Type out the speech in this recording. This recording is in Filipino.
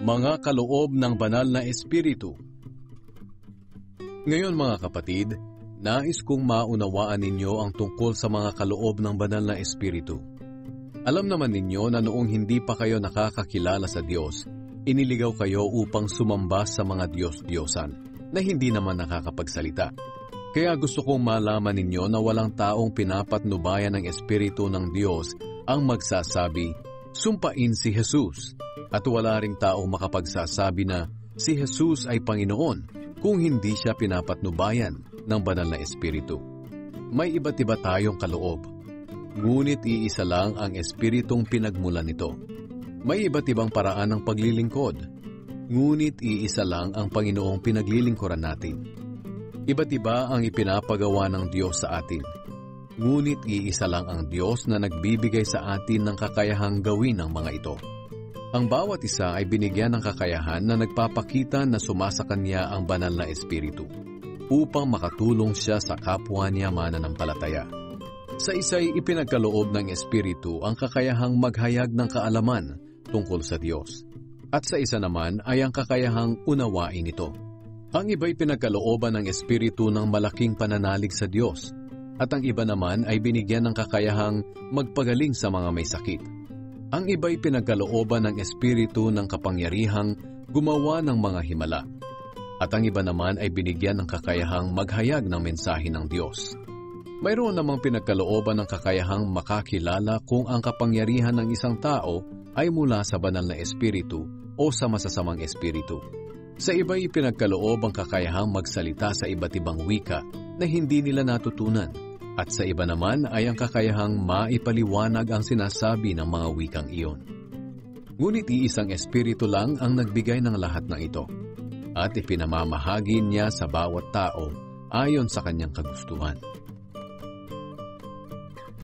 Mga kaloob ng banal na espiritu. Ngayon mga kapatid, nais kong maunawaan ninyo ang tungkol sa mga kaloob ng banal na espiritu. Alam naman ninyo na noong hindi pa kayo nakakakilala sa Diyos, iniligaw kayo upang sumamba sa mga Diyos-Diyosan na hindi naman nakakapagsalita. Kaya gusto kong malaman ninyo na walang taong pinapatnubayan ng Espiritu ng Diyos ang magsasabi, "Sumpain si Jesus." At wala ring taong makapagsasabi na si Jesus ay Panginoon kung hindi siya pinapatnubayan ng banal na Espiritu. May iba't iba tayong kaloob, ngunit iisa lang ang Espiritong pinagmulan nito. May iba't ibang paraan ng paglilingkod, ngunit iisa lang ang Panginoong pinaglilingkuran natin. Iba't iba ang ipinapagawa ng Diyos sa atin, ngunit iisa lang ang Diyos na nagbibigay sa atin ng kakayahang gawin ang mga ito. Ang bawat isa ay binigyan ng kakayahan na nagpapakita na sumasakanya ang banal na Espiritu upang makatulong siya sa kapwa niya mananampalataya. Sa isa'y ipinagkaloob ng Espiritu ang kakayahang maghayag ng kaalaman tungkol sa Diyos, at sa isa naman ay ang kakayahang unawain ito. Ang iba'y pinagkalooban ng Espiritu ng malaking pananalig sa Diyos, at ang iba naman ay binigyan ng kakayahang magpagaling sa mga may sakit. Ang iba'y pinagkalooban ng Espiritu ng kapangyarihang gumawa ng mga himala, at ang iba naman ay binigyan ng kakayahang maghayag ng mensahe ng Diyos. Mayroon namang pinagkalooban ng kakayahang makakilala kung ang kapangyarihan ng isang tao ay mula sa banal na Espiritu o sa masasamang Espiritu. Sa iba'y pinagkaloob ang kakayahang magsalita sa iba't ibang wika na hindi nila natutunan, at sa iba naman ay ang kakayahang maipaliwanag ang sinasabi ng mga wikang iyon. Ngunit iisang Espiritu lang ang nagbigay ng lahat ng ito, at ipinamamahagi niya sa bawat tao ayon sa kanyang kagustuhan.